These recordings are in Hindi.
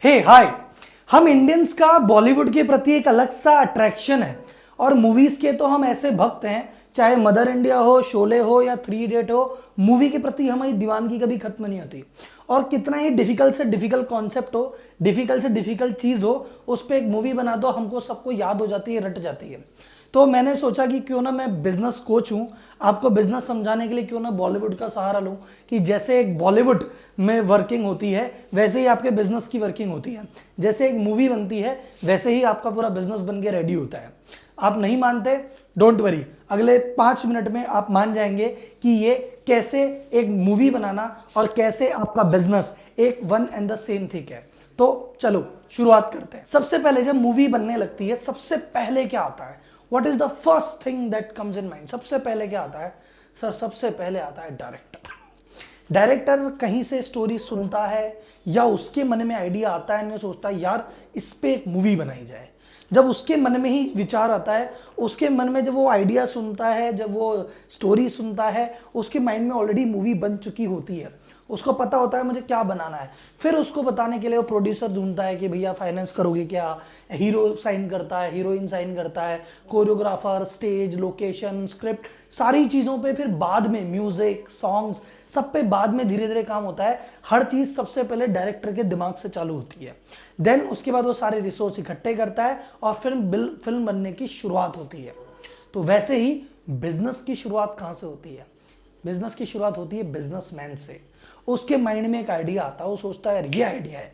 हे हाय। हम इंडियंस का बॉलीवुड के प्रति एक अलग सा अट्रैक्शन है और मूवीज के तो हम ऐसे भक्त हैं, चाहे मदर इंडिया हो, शोले हो या थ्री इडियट हो, मूवी के प्रति हमारी दीवानगी कभी खत्म नहीं होती। और कितना ही डिफिकल्ट से डिफिकल्ट कॉन्सेप्ट हो, डिफिकल्ट से डिफिकल्ट चीज हो, उस पर एक मूवी बना दो, हमको सबको याद हो जाती है, रट जाती है। तो मैंने सोचा कि क्यों ना मैं बिजनेस कोच हूं, आपको बिजनेस समझाने के लिए क्यों ना बॉलीवुड का सहारा लूं कि जैसे एक बॉलीवुड में वर्किंग होती है वैसे ही आपके बिजनेस की वर्किंग होती है। जैसे एक मूवी बनती है वैसे ही आपका पूरा बिजनेस बन के रेडी होता है। आप नहीं मानते, डोंट वरी, अगले 5 मिनट में आप मान जाएंगे कि ये कैसे एक मूवी बनाना और कैसे आपका बिजनेस एक one and the same thing है। तो चलो शुरुआत करते हैं। सबसे पहले जब मूवी बनने लगती है सबसे पहले क्या आता है? What is the first thing that comes in mind? सबसे पहले क्या आता है सर? सबसे पहले आता है डायरेक्टर। डायरेक्टर कहीं से स्टोरी सुनता है या उसके मन में आइडिया आता है, सोचता है यार इस पे एक मूवी बनाई जाए। जब उसके मन में ही विचार आता है, उसके मन में जब वो आइडिया सुनता है, जब वो स्टोरी सुनता है, उसके माइंड में ऑलरेडी मूवी बन चुकी होती है। उसको पता होता है मुझे क्या बनाना है। फिर उसको बताने के लिए वो प्रोड्यूसर ढूंढता है कि भैया फाइनेंस करोगे क्या, हीरो साइन करता है, हीरोइन साइन करता है, कोरियोग्राफर, स्टेज, लोकेशन, स्क्रिप्ट, सारी चीज़ों पे फिर बाद में म्यूजिक, सॉन्ग्स, सब पे बाद में धीरे धीरे काम होता है। हर चीज़ सबसे पहले डायरेक्टर के दिमाग से चालू होती है। देन उसके बाद वो सारे रिसोर्स इकट्ठे करता है और फिल्म बनने की शुरुआत होती है। तो वैसे ही बिजनेस की शुरुआत कहाँ से होती है? बिजनेस की शुरुआत होती है बिजनेसमैन से। उसके माइंड में एक आइडिया आता है, वो सोचता है यार ये आइडिया है,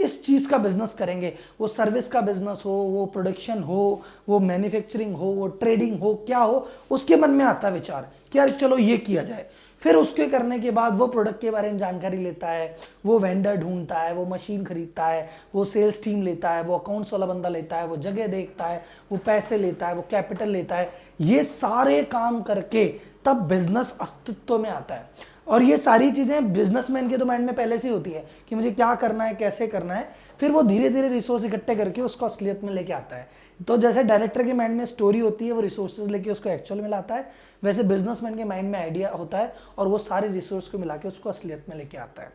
इस चीज का बिजनेस करेंगे। वो सर्विस का बिजनेस हो, वो प्रोडक्शन हो, वो मैन्युफैक्चरिंग हो, वो ट्रेडिंग हो, क्या हो, उसके मन में आता है विचार कि यार चलो ये किया जाए। फिर उसके करने के बाद वो प्रोडक्ट के बारे में जानकारी लेता है, वो वेंडर ढूंढता है, वो मशीन खरीदता है, वो सेल्स टीम लेता है, वो अकाउंट्स वाला बंदा लेता है, वो जगह देखता है, वो पैसे लेता है, वो कैपिटल लेता है। ये सारे काम करके तब बिजनेस अस्तित्व में आता है। और ये सारी चीजें बिजनेसमैन के तो माइंड में पहले से ही होती है कि मुझे क्या करना है, कैसे करना है। फिर वो धीरे धीरे रिसोर्स इकट्ठे करके उसको असलियत में लेके आता है। तो जैसे डायरेक्टर के माइंड में स्टोरी होती है, वो रिसोर्सेज लेके उसको एक्चुअल में लाता है, वैसे बिजनेसमैन के माइंड में आइडिया होता है और वो सारे रिसोर्स को मिला के उसको असलियत में लेके आता है।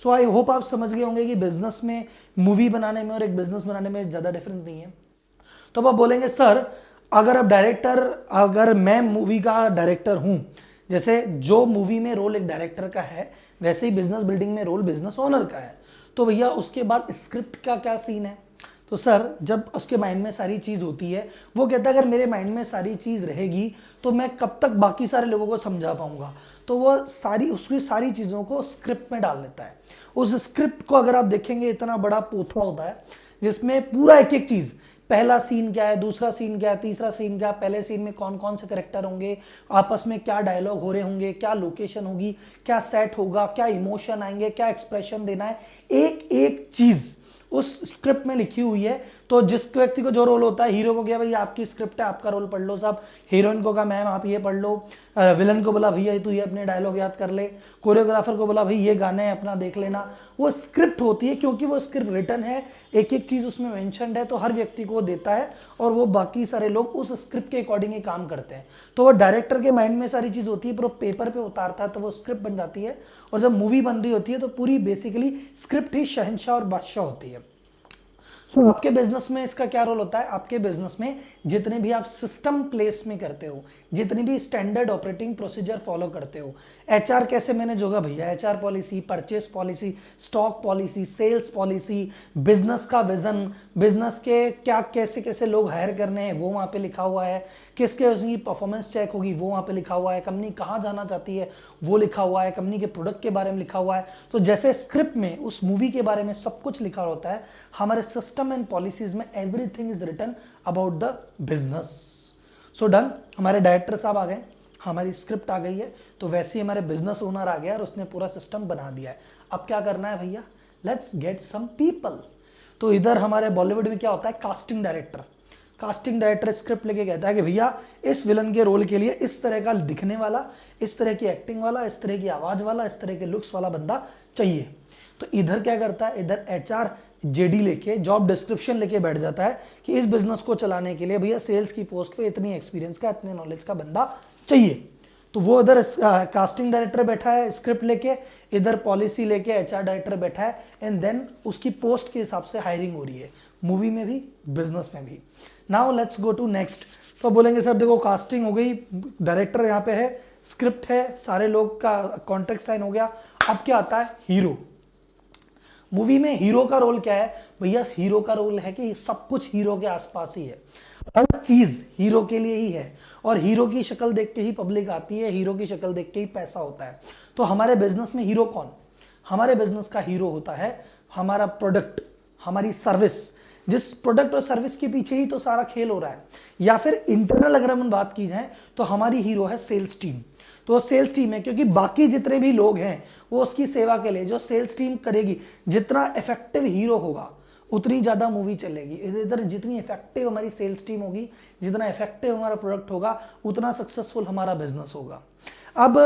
सो आई होप आप समझ गए होंगे कि बिजनेस में, मूवी बनाने में और एक बिजनेस बनाने में ज़्यादा डिफरेंस नहीं है। तो अब आप बोलेंगे सर अगर मैं मूवी का डायरेक्टर हूँ, जैसे जो मूवी में रोल एक डायरेक्टर का है वैसे ही बिजनेस बिल्डिंग में रोल बिजनेस ओनर का है, तो भैया उसके बाद स्क्रिप्ट का क्या सीन है? तो सर जब उसके माइंड में सारी चीज होती है, वो कहता है अगर मेरे माइंड में सारी चीज रहेगी तो मैं कब तक बाकी सारे लोगों को समझा पाऊंगा। तो वो उसकी सारी चीजों को स्क्रिप्ट में डाल देता है। उस स्क्रिप्ट को अगर आप देखेंगे, इतना बड़ा पोथवा होता है जिसमें पूरा एक एक चीज, पहला सीन क्या है, दूसरा सीन क्या है, तीसरा सीन क्या है, पहले सीन में कौन कौन से करेक्टर होंगे, आपस में क्या डायलॉग हो रहे होंगे, क्या लोकेशन होगी, क्या सेट होगा, क्या इमोशन आएंगे, क्या एक्सप्रेशन देना है, एक एक चीज उस स्क्रिप्ट में लिखी हुई है। तो जिस व्यक्ति को जो रोल होता है, हीरो को गया भाई आपकी स्क्रिप्ट है, आपका रोल पढ़ लो साहब, हीरोइन को कहा मैम आप ये पढ़ लो, विलन को बोला भैया तू ये अपने डायलॉग याद कर ले, कोरियोग्राफर को बोला भाई ये गाने हैं अपना देख लेना। वो स्क्रिप्ट होती है, क्योंकि वो स्क्रिप्ट रिटन है, एक एक चीज उसमें मेंशन्ड है, तो हर व्यक्ति को वो देता है और वो बाकी सारे लोग उस स्क्रिप्ट के अकॉर्डिंग ही काम करते हैं। तो वो डायरेक्टर के माइंड में सारी चीज होती है, पर वो पेपर पे उतारता है तो वो स्क्रिप्ट बन जाती है। और जब मूवी बन रही होती है तो पूरी बेसिकली स्क्रिप्ट ही शहंशाह और बादशाह होती है। तो आपके बिजनेस में इसका क्या रोल होता है? आपके बिजनेस में जितने भी आप सिस्टम प्लेस में करते हो, जितनी भी स्टैंडर्ड ऑपरेटिंग प्रोसीजर फॉलो करते हो, एचआर कैसे मैनेज होगा भैया, HR policy, purchase policy, stock policy, sales policy, business का विजन, बिजनेस के क्या कैसे कैसे लोग हायर करने हैं वो वहाँ पे लिखा हुआ है, किसके उसकी परफॉर्मेंस चेक होगी वो वहाँ पे लिखा हुआ है, कंपनी कहाँ जाना चाहती है वो लिखा हुआ है, कंपनी के प्रोडक्ट के बारे में लिखा हुआ है। तो जैसे स्क्रिप्ट में उस मूवी के बारे में सब कुछ लिखा होता है, हमारे सिस्टम एंड पॉलिसीज में everything is written about the business. So done, हमारे डायरेक्टर साहब आ गए, हमारी स्क्रिप्ट आ गई है, तो वैसे ही हमारे बिजनेस ओनर आ गया और उसने पूरा सिस्टम बना दिया है। अब क्या करना है भैया? Let's get some people. तो इधर हमारे बॉलीवुड में क्या होता है, casting director. Casting director script लेके कहता है कि भैया इस विलन के रोल के लिए इस तरह का दिखने वाला, इस तरह की एक्टिंग वाला, इस तरह की आवाज वाला, इस तरह के लुक्स वाला बंदा चाहिए। तो इधर क्या करता है, इधर एचआर जेडी लेके, जॉब डिस्क्रिप्शन लेके बैठ जाता है कि इस बिजनेस को चलाने के लिए भैया सेल्स की पोस्ट पे इतनी एक्सपीरियंस का, इतने नॉलेज का बंदा चाहिए। तो वो इधर कास्टिंग डायरेक्टर बैठा है स्क्रिप्ट लेके, इधर पॉलिसी लेके एचआर डायरेक्टर बैठा है, एंड देन उसकी पोस्ट के हिसाब से हायरिंग हो रही है, मूवी में भी बिजनेस में भी। Now let's go to next. तो बोलेंगे सर देखो कास्टिंग हो गई, डायरेक्टर यहाँ पे है, स्क्रिप्ट है, सारे लोग का कॉन्ट्रैक्ट साइन हो गया, अब क्या आता है हीरो। मूवी में हीरो का रोल क्या है भैया? हीरो का रोल है कि सब कुछ हीरो के आसपास ही है, हर चीज हीरो के लिए ही है, और हीरो की शक्ल देख के ही पब्लिक आती है, हीरो की शक्ल देख के ही पैसा होता है। तो हमारे बिजनेस में हीरो कौन? हमारे बिजनेस का हीरो होता है हमारा प्रोडक्ट, हमारी सर्विस। जिस प्रोडक्ट और सर्विस के पीछे ही तो सारा खेल हो रहा है। या फिर इंटरनल अगर हम बात की जाए तो हमारी हीरो है सेल्स टीम। तो सेल्स टीम है क्योंकि बाकी जितने भी लोग हैं वो उसकी सेवा के लिए, जो सेल्स टीम करेगी, जितना इफेक्टिव हीरो होगा उतनी ज्यादा मूवी चलेगी। इधर जितनी इफेक्टिव हमारी सेल्स टीम होगी, जितना इफेक्टिव हमारा प्रोडक्ट होगा, उतना सक्सेसफुल हमारा बिजनेस होगा। अब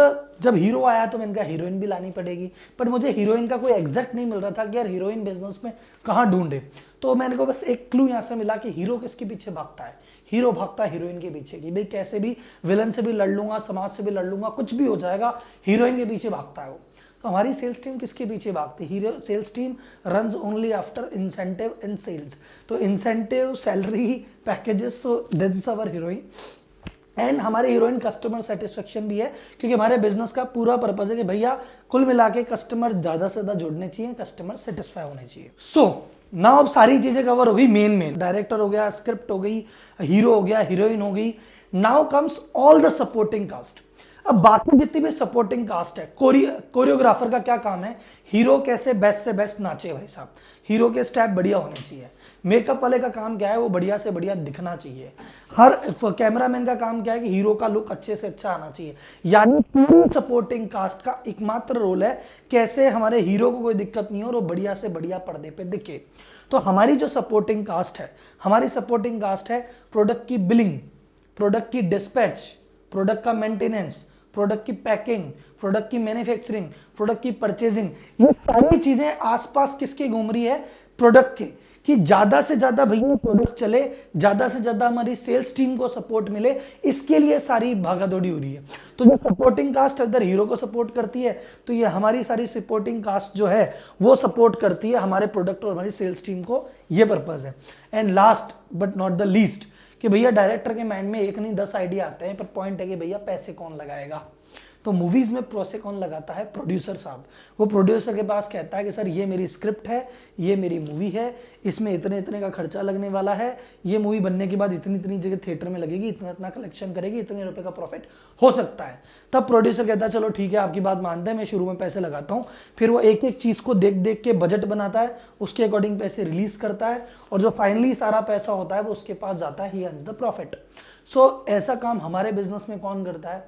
जब हीरो आया तो मैंने कहा हीरोइन भी लानी पड़ेगी, पर मुझे हीरोइन का कोई एग्जैक्ट नहीं मिल रहा था कि यार हीरोइन बिजनेस में कहाँ ढूंढे। तो मैंने को बस एक क्लू यहाँ से मिला कि हीरो किसके पीछे भागता है? हीरो भागता है हीरोइन के पीछे, कि भाई कैसे भी विलन से भी लड़ लूंगा, समाज से भी लड़ लूंगा, कुछ भी हो जाएगा, हीरोइन के पीछे भागता है वो। तो हमारी सेल्स टीम किसके पीछे भागती है? Hero sales team runs only after incentive in sales. तो इंसेंटिव, सैलरी, पैकेजेस, तो दैट्स आवर हीरोइन। एंड हमारे हीरोइन कस्टमर सेटिस्फेक्शन भी है, क्योंकि हमारे बिजनेस का पूरा पर्पज है कि भैया कुल मिला के कस्टमर ज्यादा से ज्यादा जुड़ने चाहिए, कस्टमर सेटिस्फाई होने चाहिए। सो नाउ अब सारी चीजें कवर हो गई, मेन डायरेक्टर हो गया, स्क्रिप्ट हो गई, हीरो हो गया, हीरोइन हो गई। Now comes all the supporting cast. अब बाकी जितनी भी सपोर्टिंग कास्ट है, कोरियोग्राफर का क्या काम है? हीरो कैसे बेस्ट से बेस्ट नाचे भाई साहब, हीरो के स्टेप बढ़िया होने चाहिए। मेकअप वाले का काम क्या है? वो बढ़िया से बढ़िया दिखना चाहिए। हर कैमरामैन का काम क्या है कि हीरो का लुक अच्छे से अच्छा आना चाहिए। यानी पूरी सपोर्टिंग कास्ट का एकमात्र रोल है कैसे हमारे हीरो को कोई दिक्कत नहीं हो और वो बढ़िया से बढ़िया पर्दे पे दिखे। तो हमारी जो सपोर्टिंग कास्ट है, हमारी सपोर्टिंग कास्ट है प्रोडक्ट की बिलिंग, प्रोडक्ट की डिस्पैच, प्रोडक्ट का मेंटेनेंस, प्रोडक्ट की पैकिंग, प्रोडक्ट की मैन्युफैक्चरिंग, प्रोडक्ट की परचेजिंग। ये सारी चीजें आसपास किसके घूम रही है? प्रोडक्ट के, कि ज्यादा से ज्यादा भैया प्रोडक्ट चले, ज्यादा से ज्यादा हमारी सेल्स टीम को सपोर्ट मिले, इसके लिए सारी भागादौड़ी हो रही है। तो जो सपोर्टिंग कास्ट अगर हीरो को सपोर्ट करती है तो ये हमारी सारी सपोर्टिंग कास्ट जो है वो सपोर्ट करती है हमारे प्रोडक्ट और हमारी सेल्स टीम को। ये पर्पज है। And last but not the least, कि भैया डायरेक्टर के माइंड में एक नहीं 10 आइडिया आते हैं, पर पॉइंट है कि भैया पैसे कौन लगाएगा। तो मूवीज में पैसे कौन लगाता है? प्रोड्यूसर साहब। वो प्रोड्यूसर के पास कहता है कि सर ये मेरी स्क्रिप्ट है, ये मेरी मूवी है, इसमें इतने इतने का खर्चा लगने वाला है, ये मूवी बनने के बाद इतनी इतनी जगह थिएटर में लगेगी, इतना इतना कलेक्शन करेगी, इतने रुपए का प्रॉफिट हो सकता है। तब प्रोड्यूसर कहता है चलो ठीक है आपकी बात मानते हैं, मैं शुरू में पैसे लगाता हूँ। फिर वो एक एक चीज को देख देख के बजट बनाता है, उसके अकॉर्डिंग पैसे रिलीज करता है, और जो फाइनली सारा पैसा होता है वो उसके पास जाता है, ही अर्न्स द प्रॉफिट। सो ऐसा काम हमारे बिजनेस में कौन करता है?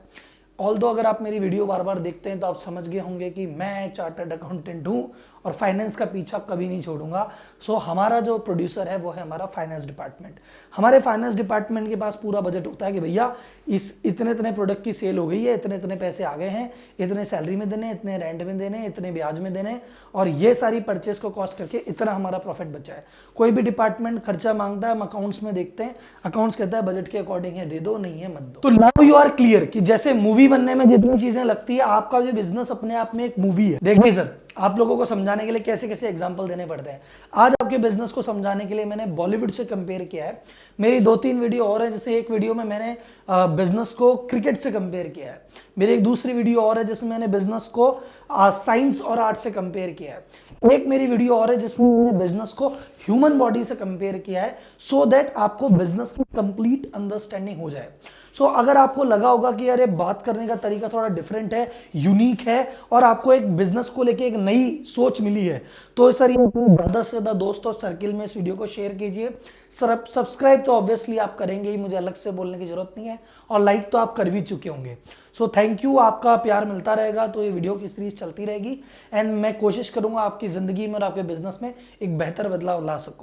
ऑल्दो अगर आप मेरी वीडियो बार बार देखते हैं तो आप समझ गए होंगे कि मैं चार्टर्ड अकाउंटेंट हूं और फाइनेंस का पीछा कभी नहीं छोड़ूंगा। सो हमारा जो प्रोड्यूसर है वो है हमारा फाइनेंस डिपार्टमेंट। हमारे फाइनेंस डिपार्टमेंट के पास पूरा बजट होता है कि भैया इस इतने इतने प्रोडक्ट की सेल हो गई है, इतने इतने पैसे आ गए हैं, इतने सैलरी में देने, इतने रेंट में देने, इतने ब्याज में देने, और ये सारी परचेस को कॉस्ट करके इतना हमारा प्रॉफिट बचा है। कोई भी डिपार्टमेंट खर्चा मांगता है, हम अकाउंट्स में देखते हैं, अकाउंट्स कहता है बजट के अकॉर्डिंग है दे दो, नहीं है मत दो। तो नाउ यू आर क्लियर कि जैसे मूवी बनने में जितनी चीजें लगती है, आपका जो बिजनेस अपने आप में एक मूवी है। देखिए सर, आप लोगों को समझाने के लिए कैसे कैसे एग्जांपल देने पड़ते हैं। आज आपके बिजनेस को समझाने के लिए मैंने बॉलीवुड से कंपेयर किया है। मेरी 2-3 वीडियो और है, जैसे एक वीडियो में मैंने बिजनेस को क्रिकेट से कंपेयर किया है। मेरी एक दूसरी वीडियो और है जिसमें मैंने बिजनेस को साइंस और आर्ट से कंपेयर किया है। एक मेरी वीडियो और है जिसमें मैंने बिजनेस को ह्यूमन बॉडी से कंपेयर किया है, सो दैट आपको बिजनेस की कंप्लीट अंडरस्टैंडिंग हो जाए। सो अगर आपको लगा होगा कि यार ये बात करने का तरीका थोड़ा डिफरेंट है, यूनिक है, और आपको एक बिजनेस को लेके एक नई सोच मिली है, तो सर ये ज्यादा से ज्यादा दोस्त और सर्किल में इस वीडियो को शेयर कीजिए। सब्सक्राइब तो ऑब्वियसली आप करेंगे ही, मुझे अलग से बोलने की जरूरत नहीं है, और लाइक तो आप कर भी चुके होंगे। सो थैंक यू, आपका प्यार मिलता रहेगा तो ये वीडियो की सीरीज चलती रहेगी, एंड मैं कोशिश करूंगा आपकी जिंदगी में और आपके बिजनेस में एक बेहतर बदलाव ला सकूं।